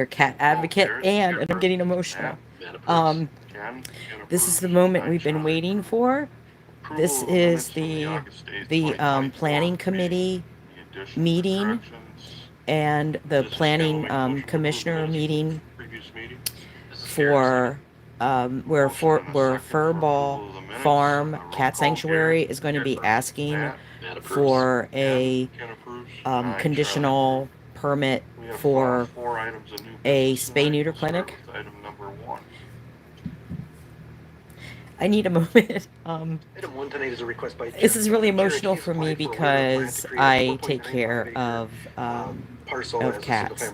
cat advocate, and I'm getting emotional. Um, this is the moment we've been waiting for. This is the planning committee meeting and the planning commissioner meeting for where Furball Farm Cat Sanctuary is going to be asking for a conditional permit for a spay neuter clinic. I need a moment. Item 1 tonight is a request by This is really emotional for me because I take care of cats,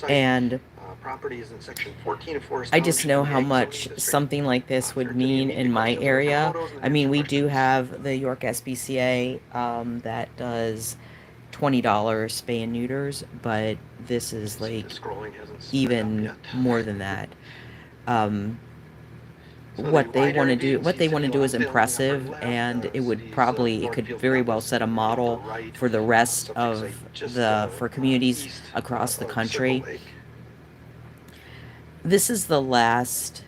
and property is in section 14 of Forest I just know Township, how Ag Zoning much District. something like this would mean in my area. I mean, we do have the York SPCA that does $20 spay and neuters, but this is like even more than that. Um, what they want to do is impressive, and it could very well set a model for the rest of for communities across the country. This is the last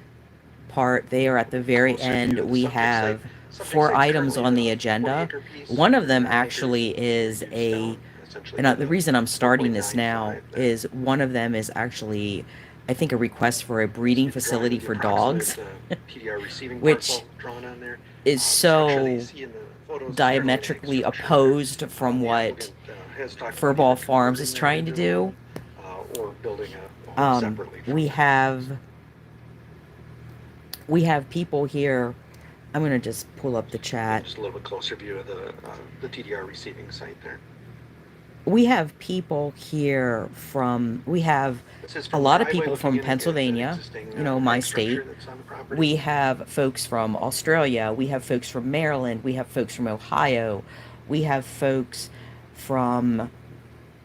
part. They are at the very end. We have 4 items on the agenda. One of them actually is the reason I'm starting this now is one of them is actually, I think, a request for a breeding facility for dogs, which is so diametrically opposed from what Furball Farms is trying to do. We have people here. I'm gonna just pull up the chat. Just a little bit closer view of the TDR receiving site there. We have people here we have a lot of people from Pennsylvania, my state. We have folks from Australia. We have folks from Maryland. We have folks from Ohio. We have folks from,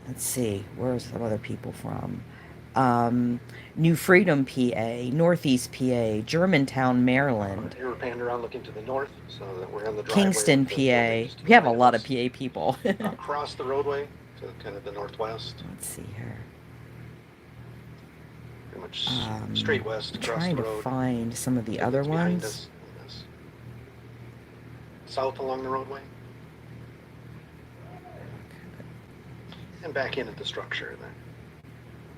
let's see, where's some other people from? New Freedom, PA, Northeast PA, Germantown, Maryland. Here we're panning around looking to the north, so that we're on the Kingston, PA. We have a lot of PA people. Across the roadway to kind of the northwest. Let's see here. Pretty much straight west across the road. I'm trying to find some of the other ones. South along the roadway. And back in at the structure then.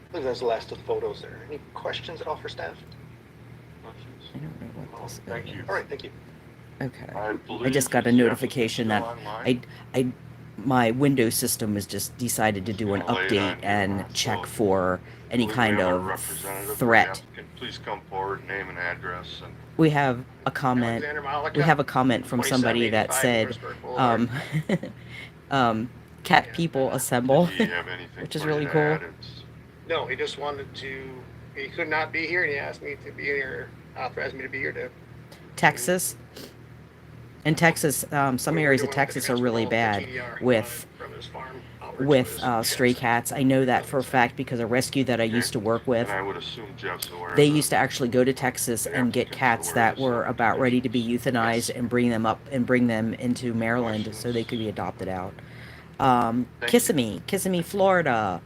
I think that's the last of the photos there. Any questions at all for staff? I don't know what this is. Thank you. All right, thank you. Okay. I just got a notification that my Windows system has just decided to do an update and check for any kind of threat. Please come forward, name and address. We have a comment. We have a comment from somebody that said, "Cat people assemble," which is really cool. No, he just he could not be here, and he asked me to be here, authorized me to be here to. Texas. In Texas, some areas of Texas are really bad with stray cats. I know that for a fact because a rescue that I used to work with, they used to actually go to Texas and get cats that were about ready to be euthanized and bring them into Maryland so they could be adopted out. Kissimmee, Florida.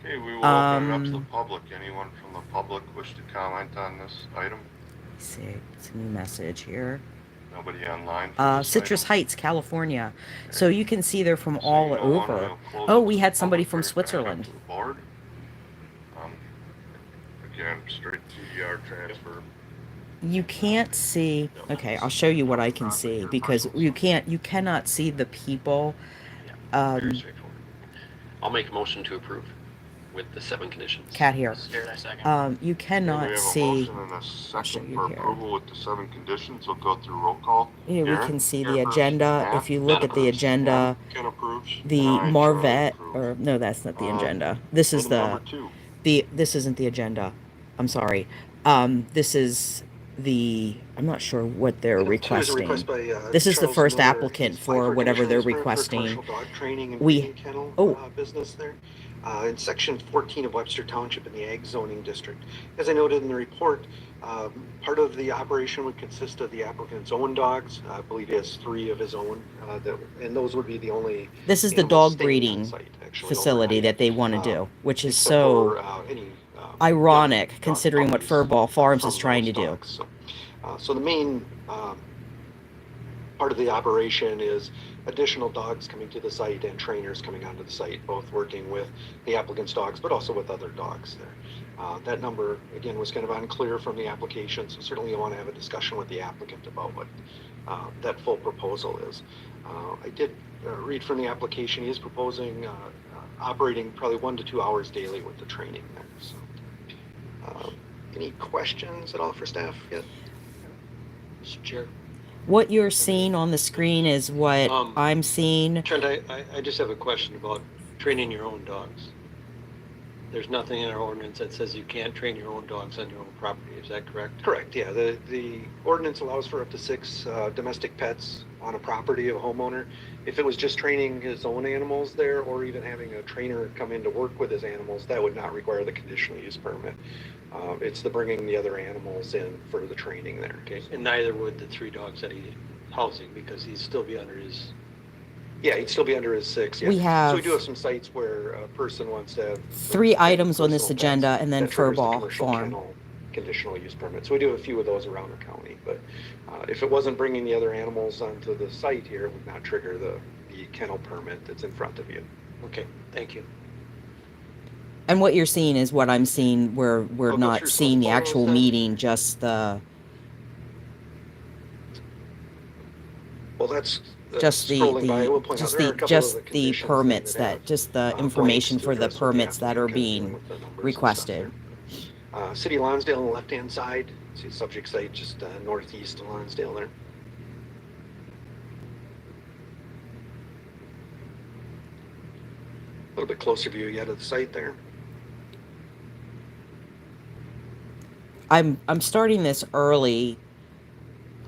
Okay, we will open it up to the public. Anyone from the public wish to comment on this item? Let's see, it's a new message here. Nobody online? Citrus Heights, California. So you can see they're from all over. Oh, we had somebody from Switzerland. Again, straight TDR transfer. You can't see. Okay, I'll show you what I can see because you cannot see the people. Very straightforward. I'll make a motion to approve with the 7 conditions. Cat here. You cannot see. We have a motion and a second for approval with the 7 conditions. We'll go through roll call. We can see the agenda. If you look at the agenda, the Marvette, or no, that's not the agenda. This is this isn't the agenda. I'm sorry. This is I'm not sure what they're requesting. This is the first applicant for whatever they're requesting. Business there. in section 14 of Webster Township in the Ag Zoning District. As I noted in the report, part of the operation would consist of the applicant's own dogs. I believe he has 3 of his own, and those would be the only This is the animals dog staying on breeding site, actually, facility overnight, that they want to do, which is except so for any ironic young considering what puppies, Furball Farms from is trying to those do. dogs. So the main part of the operation is additional dogs coming to the site and trainers coming onto the site, both working with the applicant's dogs, but also with other dogs there. That number, again, was kind of unclear from the application, so certainly you want to have a discussion with the applicant about what that full proposal is. I did read from the application, he is proposing operating probably 1 to 2 hours daily with the training there. So, any questions at all for staff yet? Mr. Chair. What you're seeing on the screen is what I'm seeing. Trent, I just have a question about training your own dogs. There's nothing in our ordinance that says you can't train your own dogs on your own property. Is that correct? Correct, yeah. The ordinance allows for up to 6 domestic pets on a property of a homeowner. If it was just training his own animals there, or even having a trainer come in to work with his animals, that would not require the conditional use permit. It's the bringing the other animals in for the training there. Okay, and neither would the 3 dogs that he's housing, because he'd still be under his... Yeah, he'd still be under his 6. Yeah. We have So we do have some sites where a person wants to have 3 items on this personal agenda, pets. and then That triggers the Furball commercial Farm. kennel conditional use permit. So we do have a few of those around the county, but if it wasn't bringing the other animals onto the site here, it would not trigger the kennel permit that's in front of you. Okay, thank you. And what you're seeing is what I'm seeing, where we're I'll go not through some seeing the photos actual then. meeting, just the Well, that's just scrolling by, I will point out there are a couple of the conditions permits that have, that just the blanks information to for the address what the permits that are applicant can do being with the numbers and stuff requested. there. City of Lonsdale on the left-hand side, see subject site just northeast of Lonsdale there. A little bit closer view yet of the site there. I'm starting this early.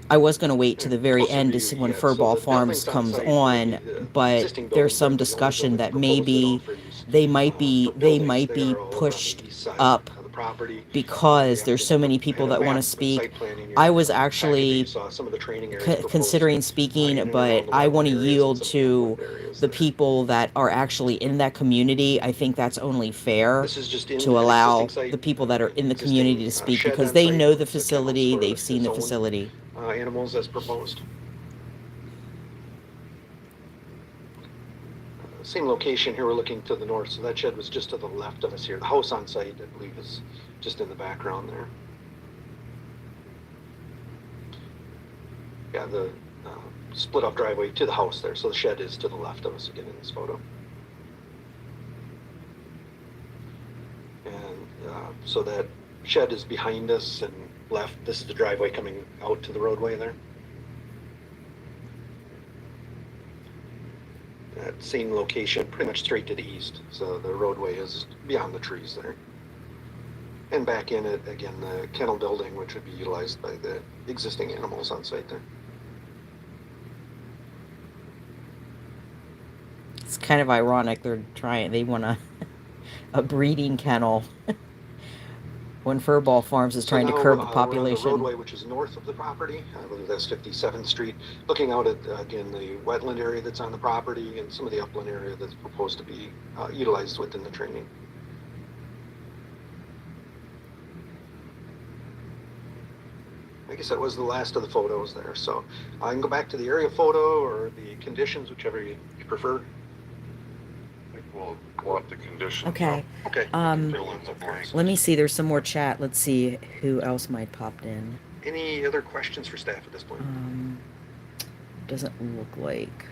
I was going to wait to the very Closer end to view, see when yeah. So Furball the Farms buildings on comes site on, would be the but existing there's buildings, some but the only discussion that buildings proposed maybe for use, they might for be buildings there are all over on the pushed east side up of the property. because The there's so many applicant people had a that want to map of speak. site plan in your I was packet that actually you saw some of the training areas proposed, considering in speaking, and but around the I wetland want to areas and yield some of to inland areas the there. people that are actually in that community. I think that's only fair This is just in to an allow existing site, the people that are in the existing, community to speak shed because on they site know the with kennels facility, for they've seen his the own, facility. animals as proposed. Same location here, we're looking to the north, so that shed was just to the left of us here. The house on site, I believe, is just in the background there. Yeah, the split off driveway to the house there, so the shed is to the left of us again in this photo. And so that shed is behind us and left. This is the driveway coming out to the roadway there. That same location, pretty much straight to the east. So the roadway is beyond the trees there. And back in it, again, the kennel building, which would be utilized by the existing animals on site there. It's kind of ironic they want a breeding kennel when Furball Farms is trying to curb the We're on population. the roadway, which is north of the property. I believe that's 57th Street. Looking out at, again, the wetland area that's on the property and some of the upland area that's proposed to be utilized within the training. I guess that was the last of the photos there. So I can go back to the area photo or the conditions, whichever you prefer. I think we'll want the conditions. Okay. Okay. Fill in the blanks. Let me see. There's some more chat. Let's see who else might popped in. Any other questions for staff at this point? Doesn't look like.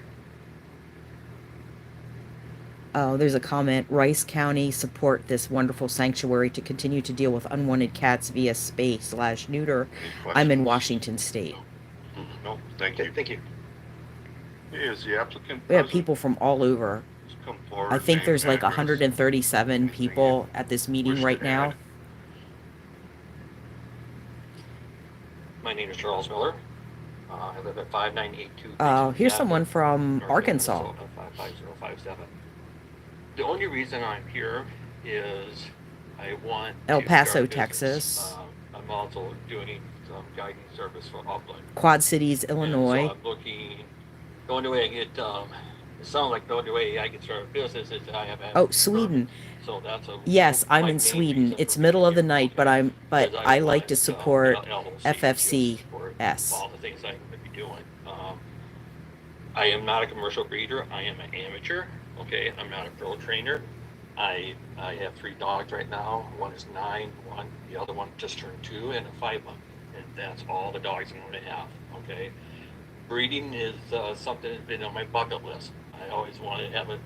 Oh, there's a comment. Rice County support this wonderful sanctuary to continue to deal with unwanted cats via spay/neuter. Any I'm in questions? Washington State. No, thank Okay, you. thank you. Hey, is the applicant We have present? people from all over. Just come forward, I think name there's and like address. 137 Anything people you at this wish meeting to right now. add? My name is Charles Miller. I live at 5982. Here's someone from North Arkansas. Minnesota, 55057. The only reason I'm here is I want El to Paso, start a business. Texas. I'm also doing some guiding service for Upland. Quad Cities, And so Illinois. I'm looking, the only way I get, it sounds like the only way I can start a business is that I have. Oh, Sweden. permit. So that's Yes, I'm my in main Sweden. reason It's for middle being of the here, night, okay? but Because I don't like to want, support LLC FFCS. for all the things I'm going to be doing. I am not a commercial breeder. I am an amateur. Okay, I'm not a pro trainer. I have 3 dogs right now. One is 9. The other one just turned 2, and a 5-month. And that's all the dogs I'm going to have. Okay, breeding is something that's been on my bucket list. I always wanted to have a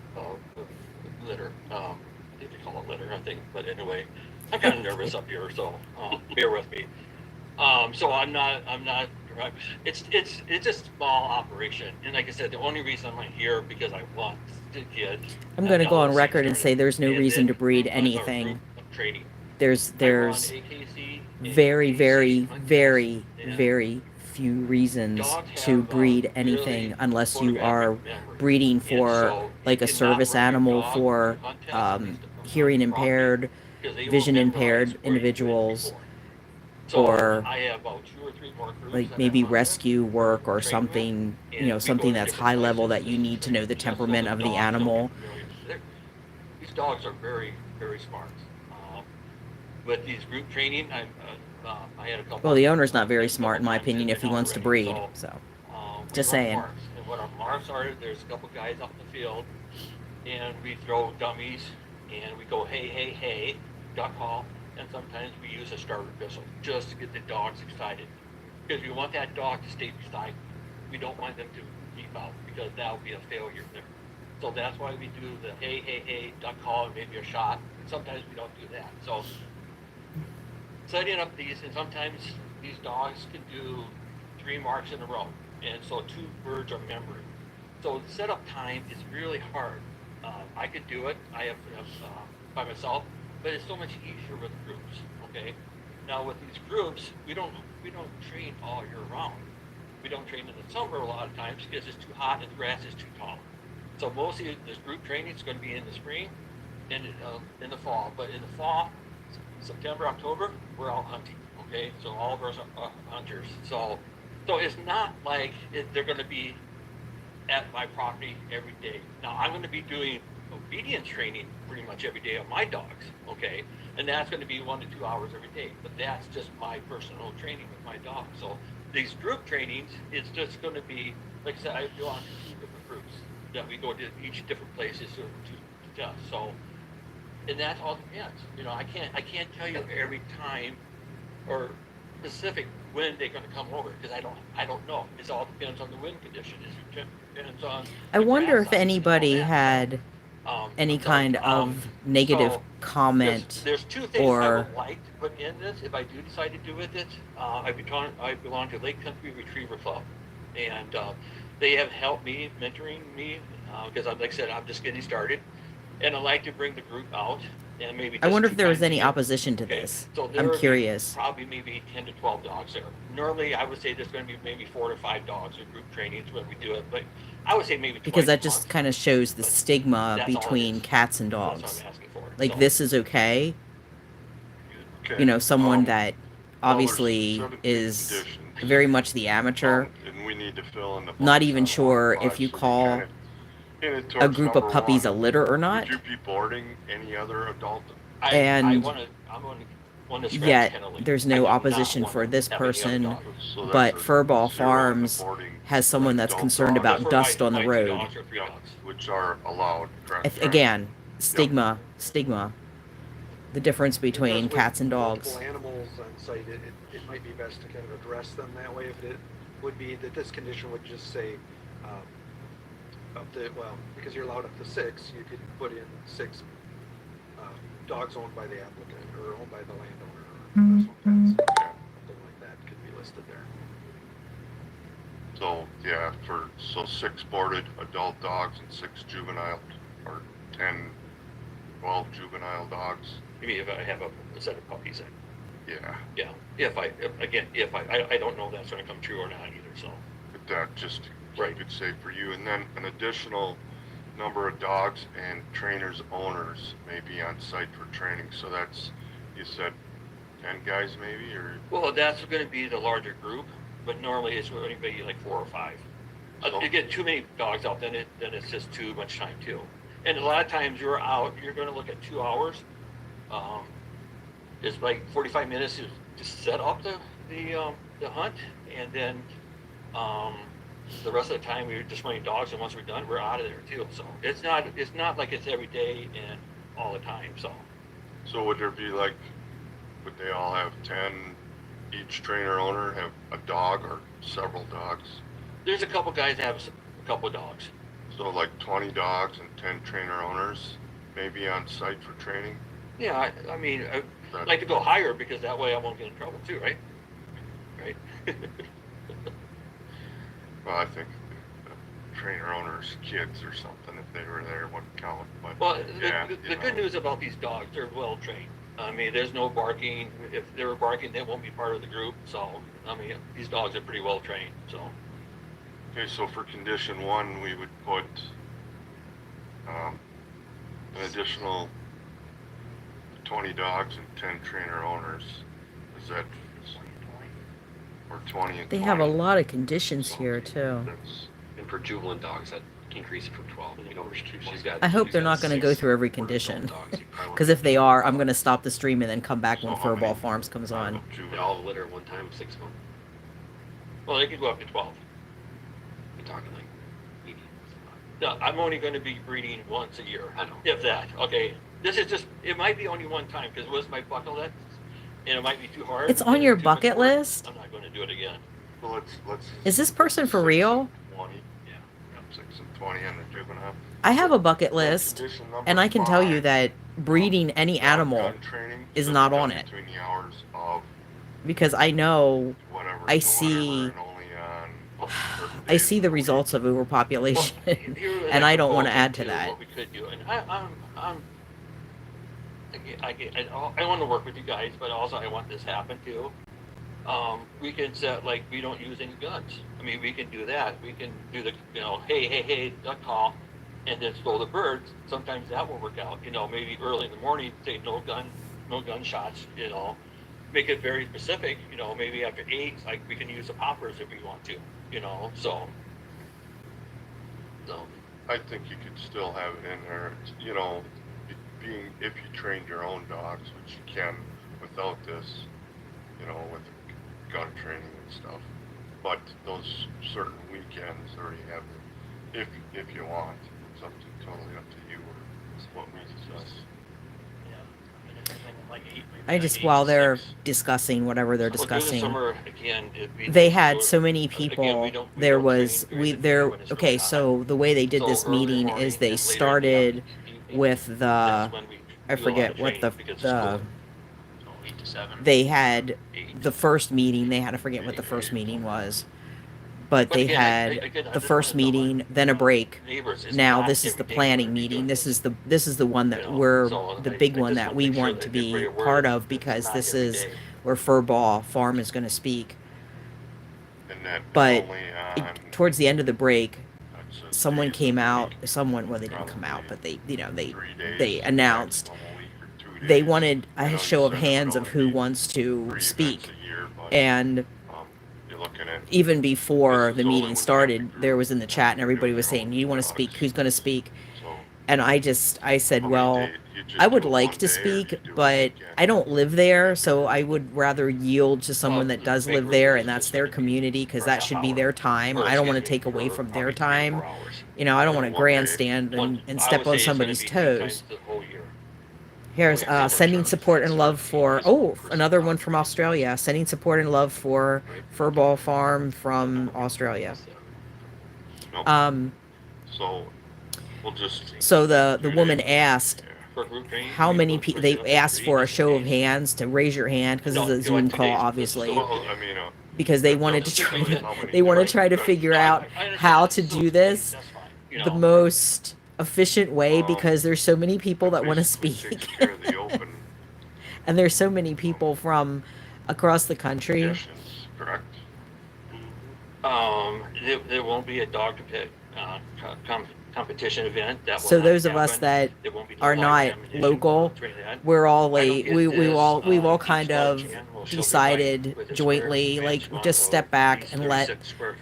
litter. I think they call it litter, I think. But anyway, I'm kind of nervous up here, so bear with me. So I'm not. It's a small operation, and like I said, the only reason I'm here because I want to get. I'm going to go on LLC record and started. say there's no And reason then to breed group- or anything. group training. There's I run very, AKC, very, on very, test, and very few reasons dogs to have, breed really anything unless you photographic are memory. breeding And for so like you a cannot service run your animal dog for on test, at least on hearing property, impaired, because they will vision memorize impaired where you've been individuals, before. So or I have about 2 or 3 more groups like that maybe I run with, rescue work or train with, something, you and know, we go something to that's different high level places that you and need to know the just so temperament of the dogs don't animal. get familiar. These dogs are very, very smart. With these group training, I had a couple. Well, the owner's not very a couple smart, in my times opinion, they've if he been out wants to already. breed. So, So, we just run saying. marks, and what our marks are, there's a couple guys out in the field, and we throw dummies, and we go hey, hey, hey, duck call, and sometimes we use a starter whistle just to get the dogs excited, because we want that dog to stay beside you. We don't want them to keep out, because that would be a failure there. So that's why we do the hey, hey, hey, duck call, and maybe a shot. And sometimes we don't do that. So setting up these, and sometimes these dogs can do 3 marks in a row, and so 2 birds are memory. So the setup time is really hard. I could do it. I have by myself, but it's so much easier with groups. Okay. Now with these groups, we don't train all year round. We don't train in the summer a lot of times because it's too hot and the grass is too tall. So mostly this group training is going to be in the spring and in the fall. But in the fall, September, October, we're all hunting. Okay, so all of us are hunters. So it's not like they're going to be at my property every day. Now I'm going to be doing obedience training pretty much every day of my dogs. Okay, and that's going to be 1 to 2 hours every day. But that's just my personal training with my dog. So these group trainings, it's just going to be, like I said, I belong to 2 different groups that we go to each different places to test. So, and that all depends. You know, I can't tell you every time or specific when they're going to come over because I don't know. It all depends on the wind condition. It depends on. I the wonder grass if size and all anybody that. had any kind of negative So comment there's 2 things I or would like to put in this if I do decide to do with it. I belong to Lake Country Retriever Club, and they have helped me, mentoring me, because like I said, I'm just getting started, and I like to bring the group out and maybe. I Just wonder 2 if there was times a any year. opposition to Okay, this. so I'm there curious. probably maybe 10 to 12 dogs there. Normally, I would say there's going to be maybe 4 to 5 dogs in group trainings when we do it, but I would say maybe Because twice that a just month. kind of shows the But stigma that's all it between is. cats and That's what dogs. I'm asking for. Like, So, this is okay. Okay. You know, someone that well, there's obviously 17 is conditions. very much the amateur, And we need to fill in the not blanks even on sure 1 if to you 5, so we call kinda hit it a towards group of number puppies a 1. litter or Would not. you be boarding any other adult? I And want to scratch yet kennel. there's I no do not opposition want for to this have any other person, dog. So but there's Furball 0 in the Farms boarding has someone that's adult concerned dogs, about For dust on the my 2 road. dogs or 3 dogs. which are allowed, correct? Again, stigma. The difference between Because with cats and dogs. multiple animals on site, it might be best to kind of address them that way. If it would be that this condition would just say, because you're allowed up to 6, you could put in 6 dogs owned by the applicant or owned by the landowner or personal pets. Something like that could be listed there. So, yeah, so 6 boarded adult dogs and 6 juvenile, or 10, 12 juvenile dogs. Maybe if I have a set of puppies, Yeah, yeah. If I don't know if that's going to come true or not either. So but that just to Right. keep it safe for you. And then an additional number of dogs and trainers owners may be on site for training. So that's, you said 10 guys maybe, or Well, that's going to be the larger group, but normally it's only maybe like 4 or 5. So- You get too many dogs out, then it's just too much time too. And a lot of times you're out, you're going to look at 2 hours. It's like 45 minutes to set up the hunt, and then the rest of the time we're just running dogs, and once we're done, we're out of there too. So it's not like it's every day and all the time. So would there be like, would they all have 10, each trainer owner have a dog or several dogs? there's a couple guys that have a couple of dogs. So like 20 dogs and 10 trainer owners maybe on site for training? Yeah, I mean, I'd That- like to go higher because that way I won't get in trouble too, right? Right. Well, I think the trainer owners' kids or something, if they were there, wouldn't count. But Well, yeah, the good news about these dogs, they're well trained. I mean, there's no barking. If they were barking, they won't be part of the group. So, I mean, these dogs are pretty well trained. So, Okay, so for condition 1, we would put an additional 20 dogs and 10 trainer owners. Is that, or 20 and They 20? have a lot of conditions here too. That's, And for juvenile dogs, that increase it from 12. You know, she's got. I hope she's they're got not going to 6 go through every adult condition. dogs. You probably Because want if they are, I'm going to stop the stream and then come back when So how many? Furball Farms comes on. They all litter at one time, 6 of them. well, they could go up to 12. You're talking like maybe. No, I'm only going to be breeding once a year, I know. if that. Okay, this is just. It might be only one time because it was my bucket list, and it might be too hard. It's on and your too much bucket work. list? I'm not going to do it again. well, let's. Is this person for 6 real? and 20. Yeah. Yep, 6 and 20 on the juvenile. I have a bucket list, Condition number and I can tell you 5, that breeding any animal, gun training is should not be on done it. Between the hours of because I know whatever. I to see- whatever, and only on certain I days see of the week. results of overpopulation. Here- And I don't wanna propose add to that. What we could do, and I want to work with you guys, but also I want this to happen too. We can set like we don't use any guns. I mean, we can do that. We can do the hey, duck call, and then throw the birds. Sometimes that will work out. Maybe early in the morning, say no gunshots. Make it very specific. Maybe after 8, like we can use the poppers if we want to. So. I think you could still have it in there, being, if you trained your own dogs, which you can without this, with gun training and stuff. But those certain weekends, or you have, if you want, it's totally up to you, or it's what we discuss. I just, while they're discussing whatever they're Well, during the discussing, summer, again, they had so many people. we don't There train was, during the day there, when it's okay, really hot. so the way they did So this early meeting morning is they and later in the started evening, with the, that's when we I do a lot forget of what training the, because of the, school. 8 to 7. they had 8. the first meeting, they had to forget what the first meeting was. But But they again, had again, I the just first wanna tell my, meeting, then a break. neighbors, it's Now not this is the every day we're planning gonna be meeting. doing This is the one that we're the big one that we want to be part of because this is where Furball Farm is going to speak. And that But only on, Towards the end of the break, that's a someone days came a out. week, Someone, well, they didn't come out, but they 3 days, they announced maximum a week or 2 they days. wanted I know a show you of said it hands would of only who be wants to 3 speak. events a year, but, And you're looking at even before This the is only meeting with the started, group. there was in the chat and You're everybody doing was your saying, own "You want to dogs. speak? Who's going to speak?" so And I said, how many well, days- you just I would do it like one to day, or speak, you do it but weekend? I don't live there, so I would rather yield to someone that does live there, and that's their community, because that should be their time. I don't want to take away from their time. I don't want to grandstand and step on somebody's toes. Here's sending support and love for, another one from Australia. Sending support and love for Furball Farm from Australia. Nope. So we'll just So the woman asked, yeah. how many people, they asked for a show of hands to raise your hand, because it's a Zoom call, obviously, Well, I mean, because they wanted to try to figure out how to do this the most efficient way, because there's so many people that want to basically speak. takes care of the open And there's so many people from across the country. conditions, correct? There won't be a dog competition event. That will So not those of us happen. that There won't be no are live not ammunition. local, We'll train that. we're all I don't like get we've this, all each kind dog of can will still be decided right with a jointly, square like fence just of step back these and let 36 square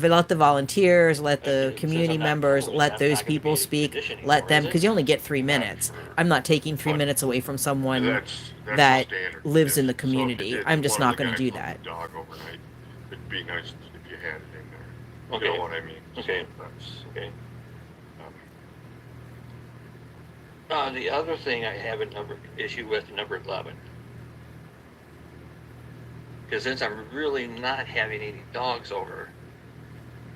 let the volunteers, let the It says community I'm not members, coach, let that's those not gonna people be speak, conditioning let anymore, them, is because it? you only get 3 Not minutes. for- I'm not taking 3 but minutes away from someone that's that standard lives in the condition. So if you community. did I'm just one of not the going to guys do let that. the dog overnight, it'd be nice if you had it in there. Okay. You know what I mean? Okay. So that's, Okay. um, The other thing I have a issue with number 11. Because since I'm really not having any dogs over,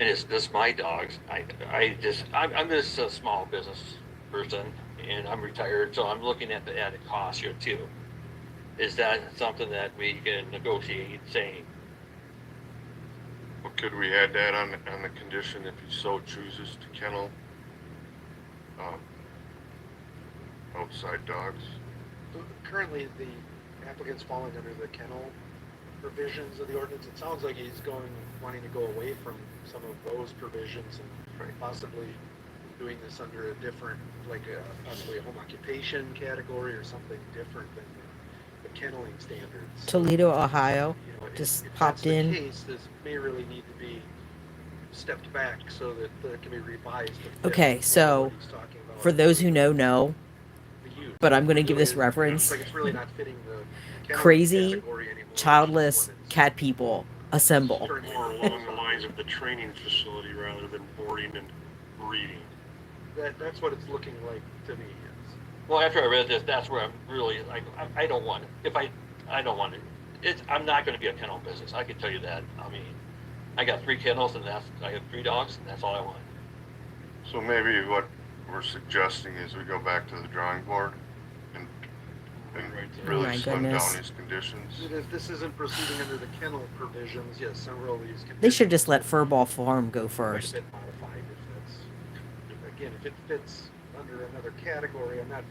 and it's just my dogs, I'm just a small business person, and I'm retired, so I'm looking at the added cost here too. Is that something that we can negotiate, saying, well, could we add that on the condition if he so chooses to kennel outside dogs? Currently, the applicant's falling under the kennel provisions of the ordinance. It sounds like he's wanting to go away from some of those provisions and possibly doing this under a different, like possibly a home occupation category or something different than the kenneling standards. Toledo, Ohio, You know, just if popped that's in. the case, this may really need to be stepped back so that it can be revised. to fit Okay, more so what he's talking about for those who know, the use. but I'm going to give Really, this reference. It's like it's really not fitting the kenneling Crazy, category anymore, childless when it's cat people assemble. turned More along the lines of the training facility rather than boarding and breeding. That's what it's looking like to me. well, after I read this, that's where I'm really, like, I don't want it. I don't want it. I'm not gonna be a kennel business, I can tell you that. I mean, I got 3 kennels and I have 3 dogs and that's all I want. So maybe what we're suggesting is we go back to the drawing board and Oh really my slim goodness. down these conditions. If this isn't proceeding under the kennel provisions, yes, several of these conditions. They should just let Furball Farm go Quite a first. bit modified if it fits under another category. I'm not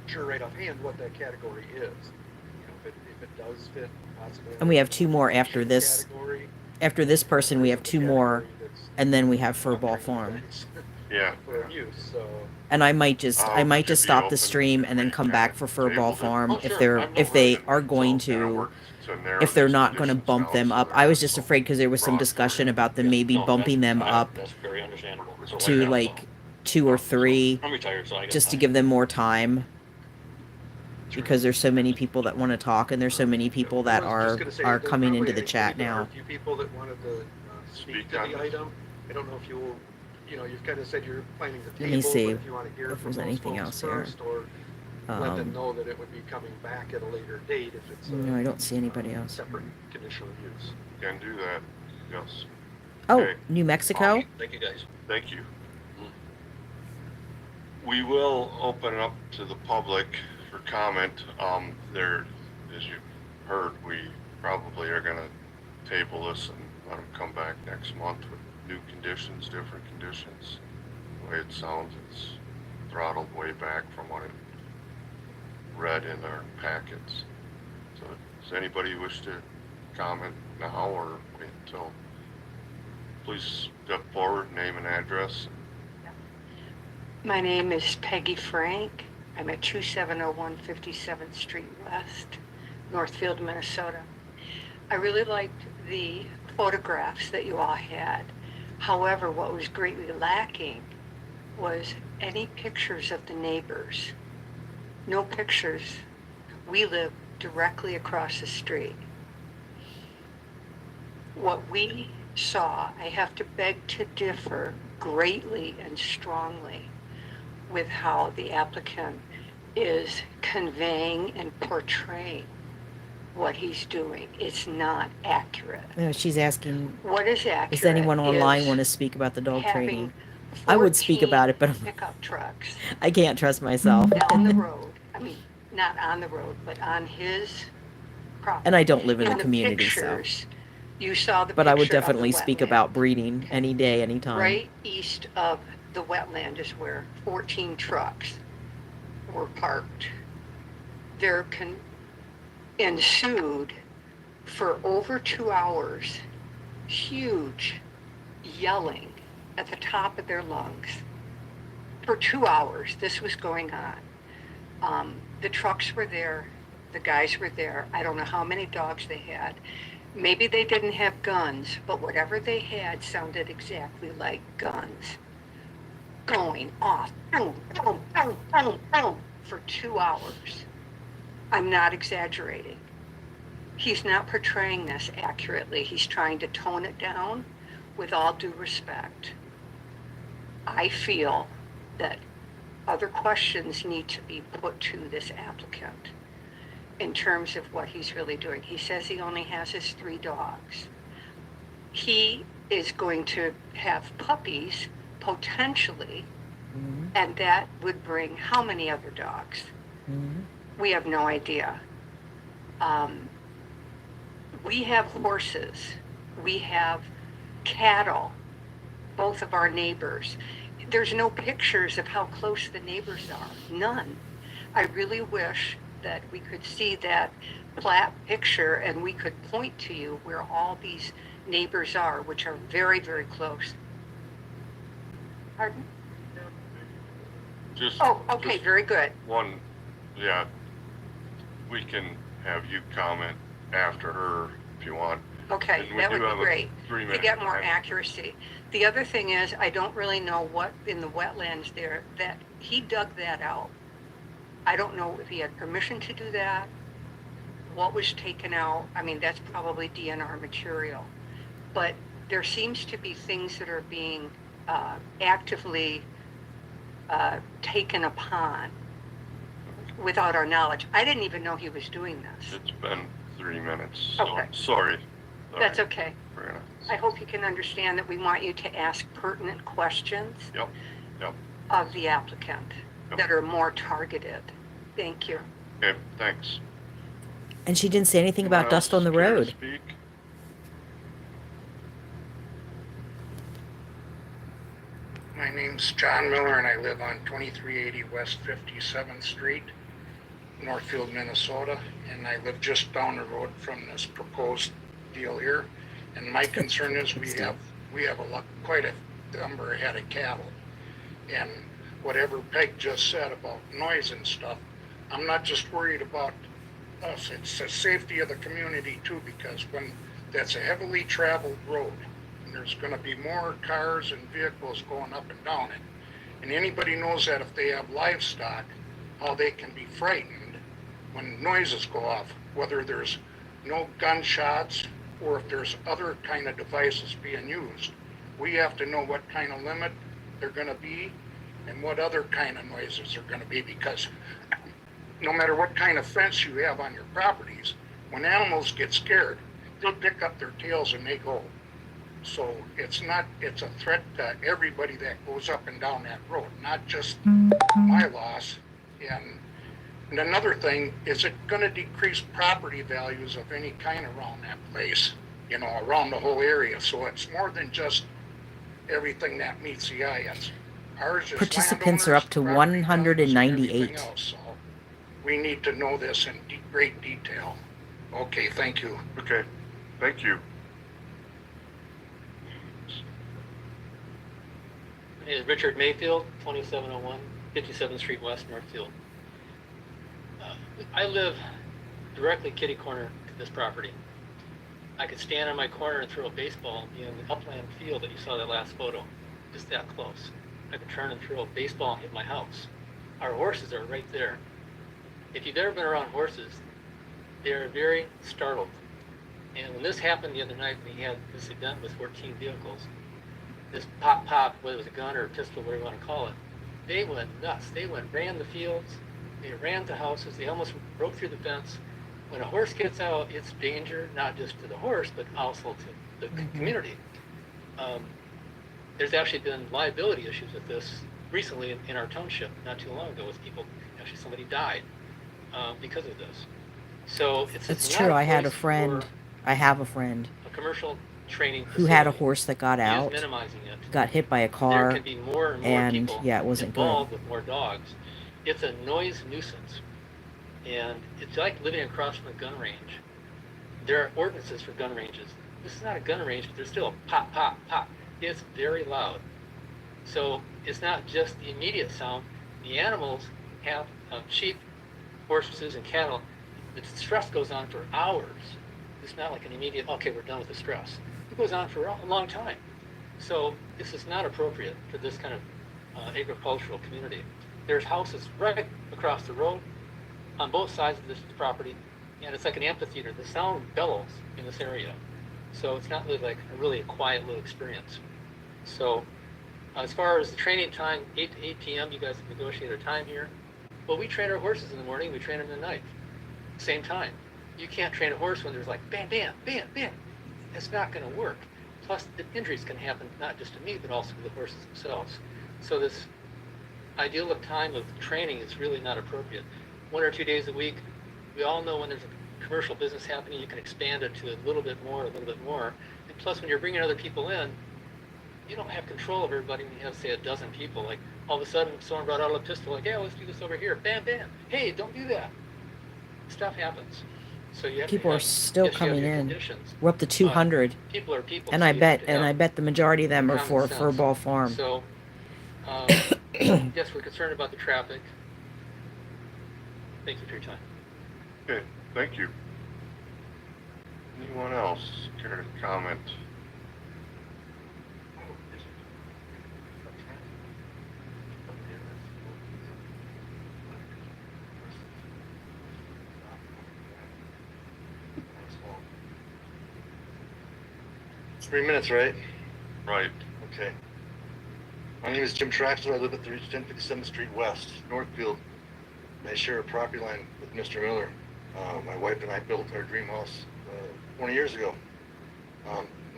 sure right offhand what that category is. You know, if it does fit possibly. And we have 2 more after this. category, After this person, we have 2 more, category that's and then we have Furball training Farm. guys Yeah. for use, so. And I might just Would you be stop the open stream if and then we come kinda back for tabled Furball it? Farm Oh, sure. I'm no if they rush. are going So, kinda to, work to narrow if they're these not going to conditions bump down them so up. they're I was not just so afraid because there was some broad. discussion about them maybe No, bumping them up that's very understandable. So to right now, like so 2 or 3 I'm retired, so I got just to time. give them more time, because there's so many people that want to talk and there's so many people that I was just are gonna say, are there's coming into probably, the I chat believe there are now. a few people that wanted to speak Speak to on the this. item. I don't know if you'll, you've kind of said you're planning to Let table, me see but if you want to hear if from there's those anything folks else here. first, or let them Um, know that it would be coming back at a later date if it's no, I don't see anybody else. separate conditional use. Can do that, yes. Oh, Okay. New Mexico? Thank you, guys. Thank you. We will open it up to the public for comment. There, as you heard, we probably are gonna table this and let them come back next month with new conditions, different conditions. The way it sounds, it's throttled way back from what it read in our packets. So does anybody wish to comment now or wait until? Please step forward, name and address. My name is Peggy Frank. I'm at 2701 57th Street West, Northfield, Minnesota. I really liked the photographs that you all had. However, what was greatly lacking was any pictures of the neighbors. No pictures. We live directly across the street. What we saw, I have to beg to differ greatly and strongly with how the applicant is conveying and portraying what he's doing. It's not accurate. No, she's asking, What is accurate does anyone online is want to speak about the dog having training? I would speak 14 about it, but pickup trucks I can't trust myself. down the road. I mean, not on the road, but on his property. And I don't live in In the community, so. pictures, you saw the But I would picture of the definitely speak wetland. about breeding any day, anytime. Right east of the wetland is where 14 trucks were parked. There ensued for over 2 hours huge yelling at the top of their lungs for 2 hours, this was going on. The trucks were there, the guys were there. I don't know how many dogs they had. Maybe they didn't have guns, but whatever they had sounded exactly like guns. Going off, boom, boom, boom, boom, boom, for 2 hours. I'm not exaggerating. He's not portraying this accurately. He's trying to tone it down. With all due respect, I feel that other questions need to be put to this applicant in terms of what he's really doing. He says he only has his 3 dogs. He is going to have puppies potentially, and that would bring how many other dogs? We have no idea. We have horses. We have cattle, both of our neighbors. There's no pictures of how close the neighbors are, none. I really wish that we could see that plat picture and we could point to you where all these neighbors are, which are very, very close. Pardon? Just, Oh, okay, just very good. one, yeah, we can have you comment after her if you want. Okay, And we that do would have be a great 3-minute to get more time. accuracy. The other thing is, I don't really know what in the wetlands there, that he dug that out. I don't know if he had permission to do that, what was taken out. I mean, that's probably DNR material. But there seems to be things that are being actively taken upon without our knowledge. I didn't even know he was doing this. It's been 3 minutes, so Okay. sorry. That's okay. We're gonna- I hope you can understand that we want you to ask pertinent questions Yep, yep. of the applicant Yep. that are more targeted. Thank you. Okay, thanks. And she didn't say anything Anyone about dust on the else care to road. speak? My name's John Miller and I live on 2380 West 57th Street, Northfield, Minnesota. And I live just down the road from this proposed deal here. And my concern is we have quite a number of head of cattle. And whatever Peg just said about noise and stuff, I'm not just worried about us, it's the safety of the community too, because when that's a heavily traveled road, and there's gonna be more cars and vehicles going up and down it. And anybody knows that if they have livestock, how they can be frightened when noises go off, whether there's no gunshots or if there's other kind of devices being used. We have to know what kind of limit they're gonna be and what other kind of noises are gonna be, because no matter what kind of fence you have on your properties, when animals get scared, they'll pick up their tails and they go. So it's a threat to everybody that goes up and down that road, not just my loss. And another thing, is it gonna decrease property values of any kind around that place, around the whole area? So it's more than just everything that meets the eye. It's ours as Participants are up to landowners, property values, and everything 198. else. So we need to know this in great detail. Okay, thank you. Okay, thank you. My name is Richard Mayfield, 2701 57th Street West, Northfield. I live directly kitty corner to this property. I could stand on my corner and throw a baseball in the upland field that you saw that last photo, just that close. I could turn and throw a baseball and hit my house. Our horses are right there. If you've ever been around horses, they're very startled. And when this happened the other night, we had this event with 14 vehicles. This pop, whether it was a gun or a pistol, whatever you want to call it, they went nuts. They ran the fields, they ran to houses, they almost broke through the fence. When a horse gets out, it's danger, not just to the horse, but also to the community. There's actually been liability issues with this recently in our township, not too long ago, with people, actually somebody died because of this. So it's It's not true. I had a place friend. for I have a friend a commercial training who had a facility. horse that got He is out, minimizing it. got hit by a There car, can be more and more and people yeah, it wasn't good. involved with more dogs. It's a noise nuisance, and it's like living across from a gun range. There are ordinances for gun ranges. This is not a gun range, but there's still a pop, pop, pop. It's very loud. So it's not just the immediate sound. The animals have sheep, horses, and cattle. The stress goes on for hours. It's not like an immediate, okay, we're done with the stress. It goes on for a long time. So this is not appropriate for this kind of agricultural community. There's houses right across the road on both sides of this property, and it's like an amphitheater. The sound bellows in this area. So it's not really like a quiet little experience. So as far as the training time, 8 to 8 p.m., you guys have negotiated a time here. Well, we train our horses in the morning, we train them at night, same time. You can't train a horse when there's like bam, bam, bam, bam. It's not going to work. Plus, the injuries can happen not just to me, but also to the horses themselves. So this ideal of time of training is really not appropriate. 1 or 2 days a week, we all know when there's a commercial business happening, you can expand it to a little bit more. And plus, when you're bringing other people in, you don't have control of everybody when you have, say, a dozen people. Like, all of a sudden, someone brought out a pistol, like, yeah, let's do this over here. Bam, bam. Hey, don't do that. Stuff happens. So you have People to are have, still yes, you have coming your in. conditions. We're up to 200, People are people. and so I you bet have to have the majority of them are common for sense. Furball Farm. So, yes, we're concerned about the traffic. Thank you for your time. Okay, thank you. Anyone else care to comment? It's 3 minutes, right? Right. Okay. My name is Jim Traxler. I live at 1057th Street West, Northfield. I share a property line with Mr. Miller. My wife and I built our dream house 20 years ago.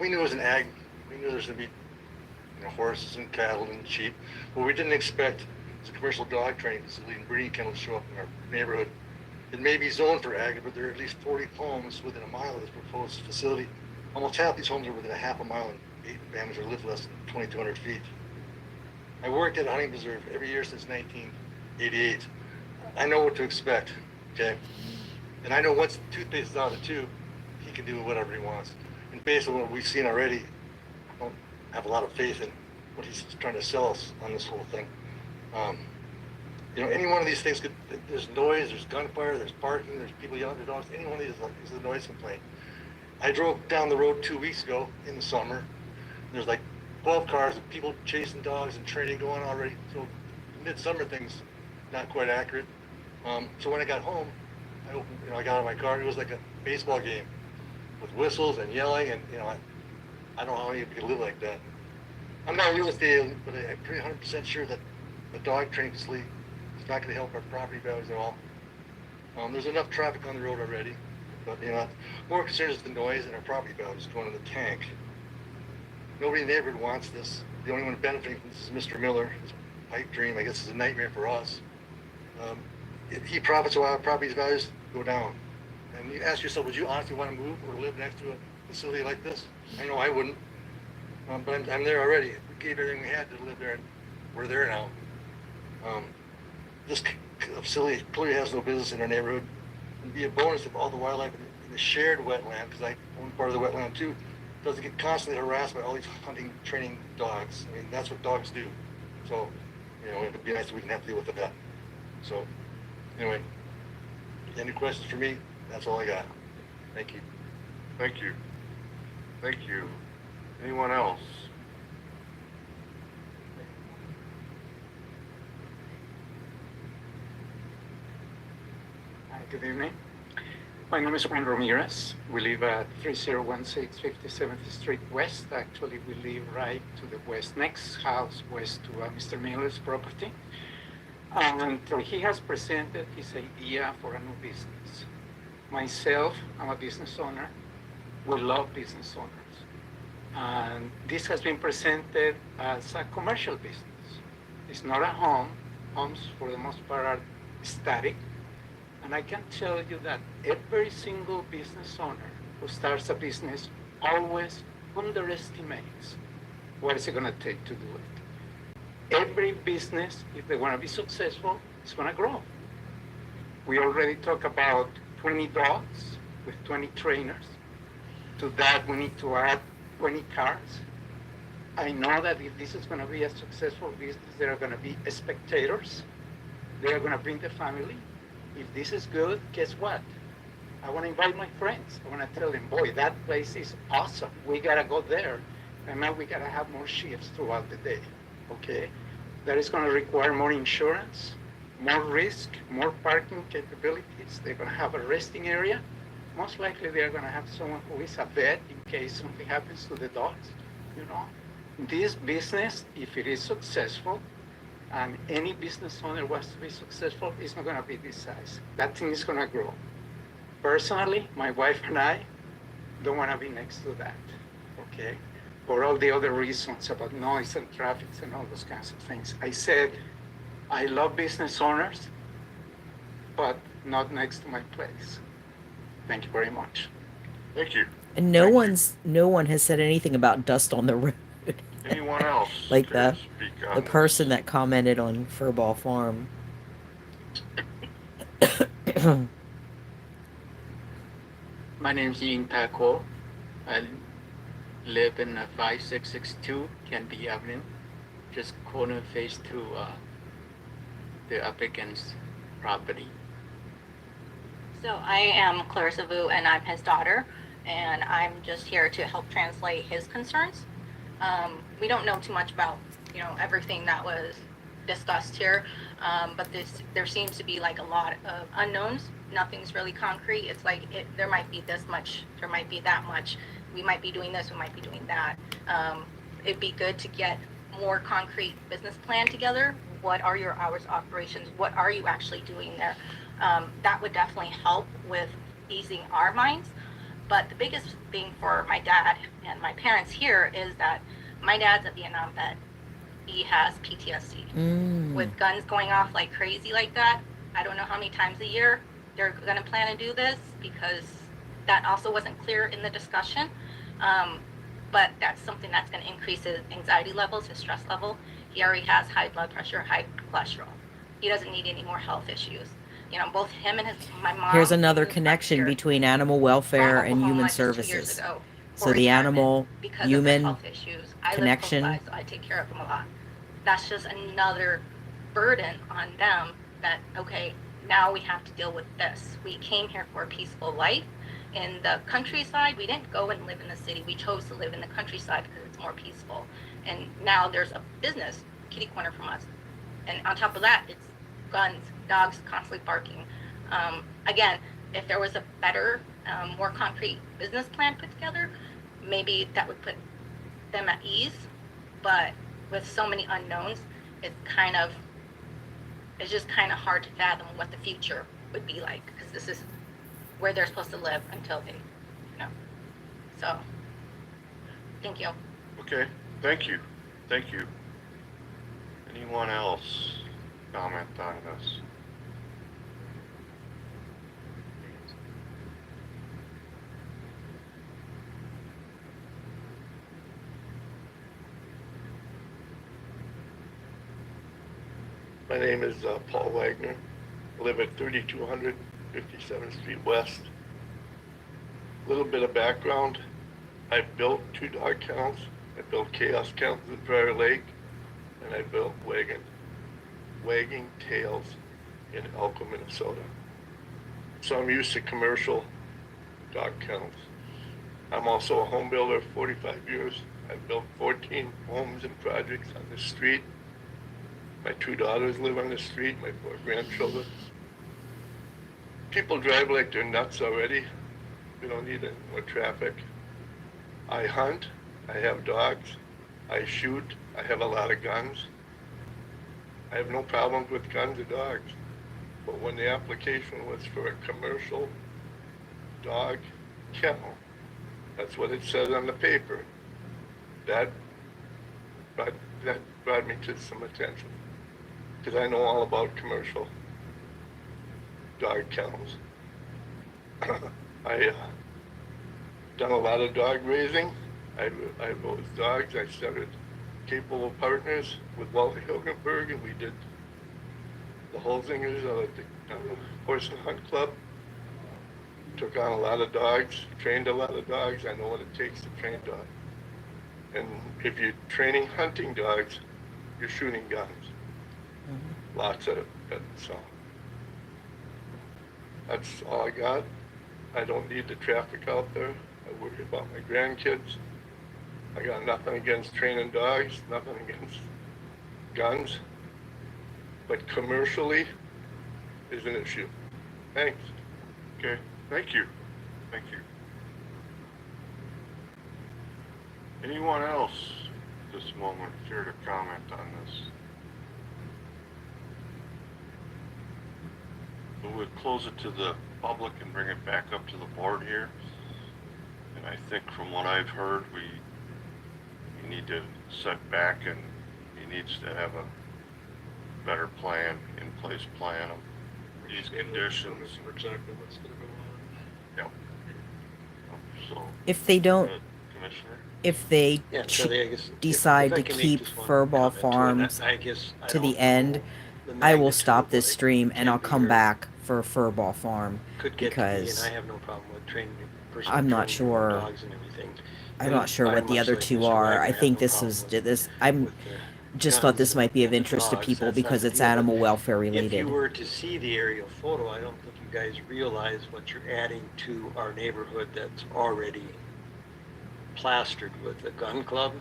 We knew it was an ag. We knew there was going to be horses and cattle and sheep. What we didn't expect was a commercial dog training facility and breeding kennel to show up in our neighborhood. It may be zoned for ag, but there are at least 40 homes within a mile of this proposed facility. Almost half these homes are within a half a mile, and 8 families are live less than 2,200 feet. I worked at a hunting preserve every year since 1988. I know what to expect, okay? And I know once the toothpaste is out of the tube, he can do whatever he wants. And based on what we've seen already, I don't have a lot of faith in what he's trying to sell us on this whole thing. Any one of these things there's noise, there's gunfire, there's barking, there's people yelling at their dogs. Any one of these is a noise complaint. I drove down the road 2 weeks ago in the summer. And there's like 12 cars with people chasing dogs and training going already. So the midsummer thing's not quite accurate. So when I got home, I got out of my car. It was like a baseball game with whistles and yelling, and I don't know how anybody can live like that. I'm not a real estate agent, but I'm pretty 100% sure that the dog training facility is not going to help our property values at all. There's enough traffic on the road already, but more concerned is the noise and our property values going in the tank. Nobody in the neighborhood wants this. The only one benefiting from this is Mr. Miller. His pipe dream, I guess, is a nightmare for us. He profits while our property values go down. And you ask yourself, would you honestly want to move or live next to a facility like this? I know I wouldn't, but I'm there already. We gave everything we had to live there, and we're there now. This facility clearly has no business in our neighborhood. It'd be a bonus if all the wildlife in the shared wetland, because I own part of the wetland too, doesn't get constantly harassed by all these hunting, training dogs. I mean, that's what dogs do. So, it'd be nice if we didn't have to deal with that. So, anyway, any questions for me? That's all I got. Thank you. Thank you. Thank you. Anyone else? Hi, good evening. My name is Juan Ramirez. We live at 3016 57th Street West. Actually, we live right to the west, next house west to Mr. Miller's property. And he has presented his idea for a new business. Myself, I'm a business owner. We love business owners. And this has been presented as a commercial business. It's not a home. Homes, for the most part, are static. And I can tell you that every single business owner who starts a business always underestimates what is it going to take to do it. Every business, if they want to be successful, is going to grow. We already talked about 20 dogs with 20 trainers. To that, we need to add 20 cars. I know that if this is going to be a successful business, there are going to be spectators. They are going to bring the family. If this is good, guess what? I want to invite my friends. I want to tell them, boy, that place is awesome. We got to go there. And now we got to have more shifts throughout the day. Okay? That is going to require more insurance, more risk, more parking capabilities. They're going to have a resting area. Most likely they're going to have someone who is a vet in case something happens to the dogs. You know, this business, if it is successful, and any business owner wants to be successful, it's not going to be this size. That thing is going to grow. Personally, my wife and I don't want to be next to that, okay? For all the other reasons about noise and traffic and all those kinds of things. I said, I love business owners, but not next to my place. Thank you very much. Thank you. And Thank you. no one has said anything about dust on the road. Anyone else Like care to speak the on person this? that commented on Furball Farm. My name is Ying Paco. I live in 5662 Canby Avenue, just corner face to the applicant's property. So I am Clarissa Vu, and I'm his daughter, and I'm just here to help translate his concerns. We don't know too much about, everything that was discussed here, but there seems to be like a lot of unknowns. Nothing's really concrete. It's like there might be this much, there might be that much. We might be doing this, we might be doing that. It'd be good to get more concrete business plan together. What are your hours of operations? What are you actually doing there? That would definitely help with easing our minds. But the biggest thing for my dad and my parents here is that my dad's a Vietnam vet. He has PTSD. With guns going off like crazy like that, I don't know how many times a year they're going to plan to do this, because that also wasn't clear in the discussion. But that's something that's going to increase his anxiety levels, his stress level. He already has high blood pressure, high cholesterol. He doesn't need any more health issues. Both him and my mom. Here's another moved up connection here between animal from welfare and Oklahoma human just 2 years services. ago So for the retirement animal because of his human health issues. I live close connection. by, so I take care of him a lot. That's just another burden on them that, okay, now we have to deal with this. We came here for a peaceful life. In the countryside, we didn't go and live in the city. We chose to live in the countryside because it's more peaceful. And now there's a business kitty corner from us. And on top of that, it's guns, dogs constantly barking. Again, if there was a better, more concrete business plan put together, maybe that would put them at ease. But with so many unknowns, it's just kind of hard to fathom what the future would be like, because this is where they're supposed to live until they, So, thank you. Okay, thank you. Thank you. Anyone else comment on this? My name is Paul Wagner. I live at 3200 57th Street West. A little bit of background. I built 2 dog kennels. I built Chaos Kennels in Prior Lake, and I built Wagging Tails in Elko, Minnesota. So I'm used to commercial dog kennels. I'm also a home builder, 45 years. I've built 14 homes and projects on the street. My 2 daughters live on the street, my 4 grandchildren. People drive like they're nuts already. We don't need any more traffic. I hunt, I have dogs, I shoot, I have a lot of guns. I have no problems with guns or dogs. But when the application was for a commercial dog kennel, that's what it says on the paper. That brought me to some attention, because I know all about commercial dog kennels. I done a lot of dog raising. I raised dogs. I started Capable Partners with Walter Hilgenberg, and we did the Holzingers at the Horse and Hunt Club. Took on a lot of dogs, trained a lot of dogs. I know what it takes to train dogs. And if you're training hunting dogs, you're shooting guns. Lots of it. So that's all I got. I don't need the traffic out there. I worry about my grandkids. I got nothing against training dogs, nothing against guns, but commercially is an issue. Thanks. Okay, thank you. Thank you. Anyone else at this moment care to comment on this? We'll close it to the public and bring it back up to the board here. And I think from what I've heard, we need to set back and he needs to have a better plan, in place plan of these conditions. For exactly what's gonna go on. Yep. So, If they don't, Commissioner? if they Yeah, Charlie, I guess. decide if I to can make keep just one Furball comment to it, Farms I guess I to the don't end, know the I will magnitude stop of this what it stream and can I'll be come or back for Furball Farm Could get to be, and because I have no problem with training, personally I'm not training your own sure. dogs and everything. I'm And not sure I, what the much other like two Mr. are. Wagner, I have think no this problem was with- this. I'm with the just thought this guns might be of and the interest to dogs. people That's not because the it's deal, but animal welfare If related. you were to see the aerial photo, I don't think you guys realize what you're adding to our neighborhood that's already plastered with a gun club,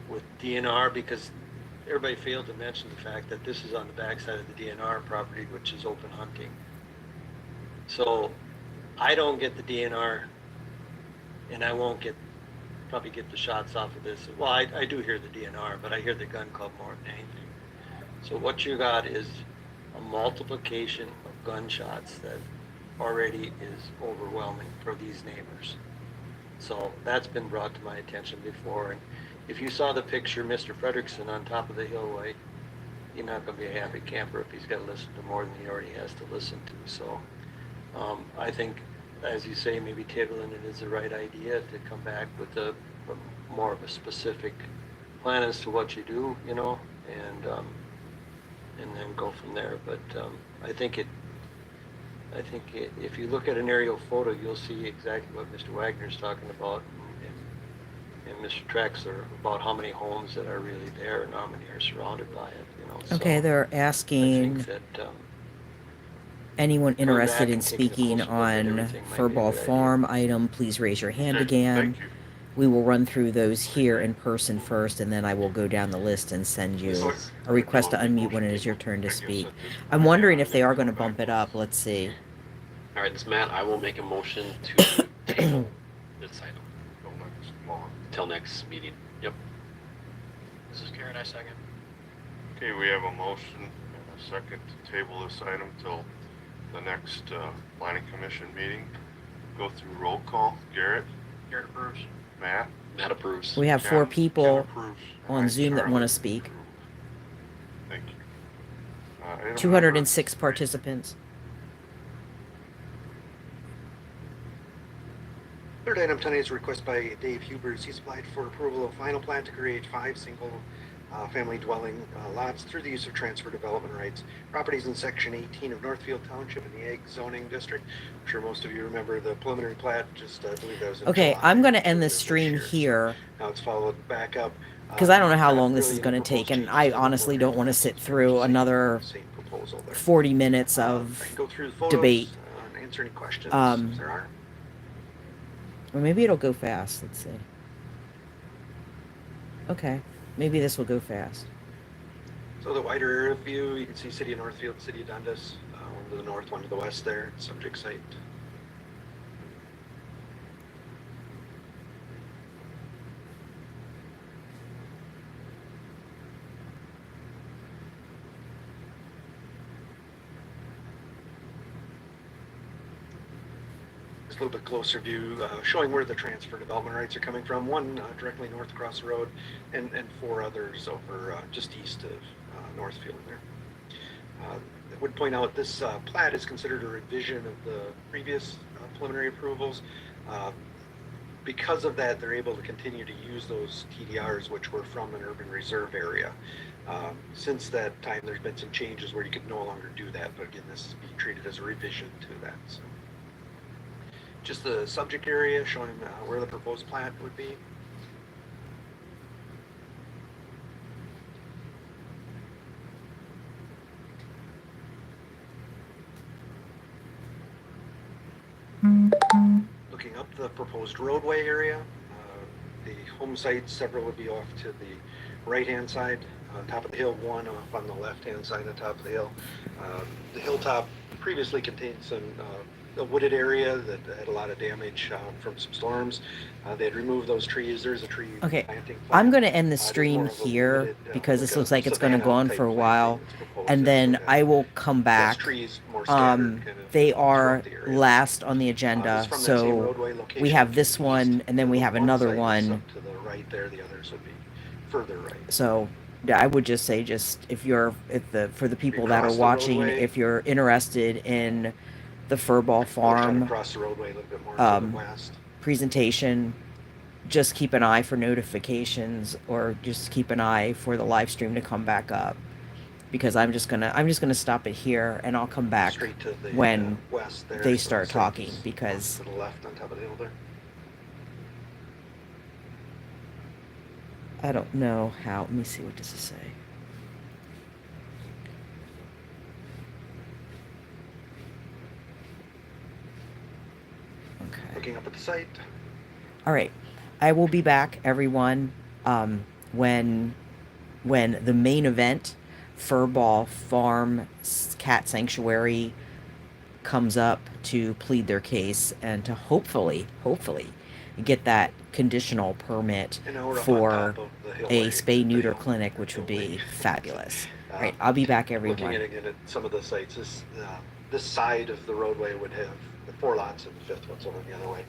with DNR, because everybody failed to mention the fact that this is on the backside of the DNR property, which is open hunting. So I don't get the DNR, and I won't probably get the shots off of this. Well, I do hear the DNR, but I hear the gun club more than anything. So what you got is a multiplication of gunshots that already is overwhelming for these neighbors. So that's been brought to my attention before. And if you saw the picture, Mr. Frederickson on top of the hill, like, you're not going to be a happy camper if he's got to listen to more than he already has to listen to. So I think, as you say, maybe tabling it is the right idea to come back with a more of a specific plan as to what you do, you know, and then go from there. But I think if you look at an aerial photo, you'll see exactly what Mr. Wagner's talking about, and Mr. Trexler, about how many homes that are really there and how many are surrounded by it, you know. Okay, So they're I asking think that anyone coming interested back in and taking a speaking closer look at on everything might be a Furball good idea. Farm item, please raise your hand Okay, again. thank you. We will run through those here in person first, and then I will go down the list and send you a request to unmute when it is your turn to speak. I'm wondering if they are going to bump it up. Let's see. All right, this is Matt. I will make a motion to table this item till next meeting. Yep. This is Karen, I second. Okay, we have a motion and a second to table this item till the next planning commission meeting. Go through roll call. Garrett? Garrett approves. Matt? Matt approves. We have 4 Ken people approves. on And Zoom that Charlie want to speak. approves. Thank you. Item 206 number- participants. Third item tonight is a request by Dave Hubers. He's applied for approval of final plan to create 5 single family dwelling lots through the use of transfer development rights. Properties in section 18 of Northfield Township in the Ag zoning district. I'm sure most of you remember the preliminary plat, just I believe that was in Okay, July I'm going to end this of stream year. So here now it's followed back up. because I don't know how not long this really is any going to take, proposed and changes I to the honestly don't want to sit through same- another same proposal there. 40 minutes I of can go through the photos, debate. and answer any questions Um, if there are. Or maybe it'll go fast. Let's see. Okay, maybe this will go fast. So the wider area view, you can see City of Northfield, City of Dundas, one to the north, one to the west there, subject site. Just a little bit closer view, showing where the transfer development rights are coming from. One directly north across the road, and 4 others over just east of Northfield there. I would point out this plat is considered a revision of the previous preliminary approvals. Because of that, they're able to continue to use those TDRs, which were from an urban reserve area. Since that time, there's been some changes where you could no longer do that, but again, this is being treated as a revision to that. So, just the subject area showing where the proposed plat would be. the proposed roadway area. The home sites, several would be off to the right-hand side, on top of the hill, one off on the left-hand side on top of the hill. The hilltop previously contained some a wooded area that had a lot of damage from some storms. They had removed those trees. There's a tree Okay, planting plan. I'm going to end the It is stream more of a here limited, because like this a looks like it's going to go on savanna for a type while, planting that's proposed and there, so then that I will come less back. trees, more scattered kind of They throughout are the area. last on the This agenda, from that same so roadway location we have to this the one, east. and then we have One another site is one. up to the right there, the others would be further right. So yeah, I would just say, just for the people that are cross the watching, roadway. if you're interested in the Furball Or try to Farm cross the roadway a little bit more to the west. presentation, just keep an eye for notifications, or just keep an eye for the live stream to come back up, because I'm just gonna stop it here, and I'll come back Straight to the when west there. they so start the site talking, is because off to the left on top of the hill there. I don't know how. Let me see, what does it say? Okay. Looking up at the site. All right. I will be back, everyone, when the main event, Furball Farm Cat Sanctuary, comes up to plead their case and to hopefully get that conditional permit And now we're up on for top of the hill a way, spay-neuter the hill- clinic, which would be fabulous. All right, I'll be back, Looking everyone. at again at some of the sites, this side of the roadway would have the 4 lots and the 5th one's over the other way.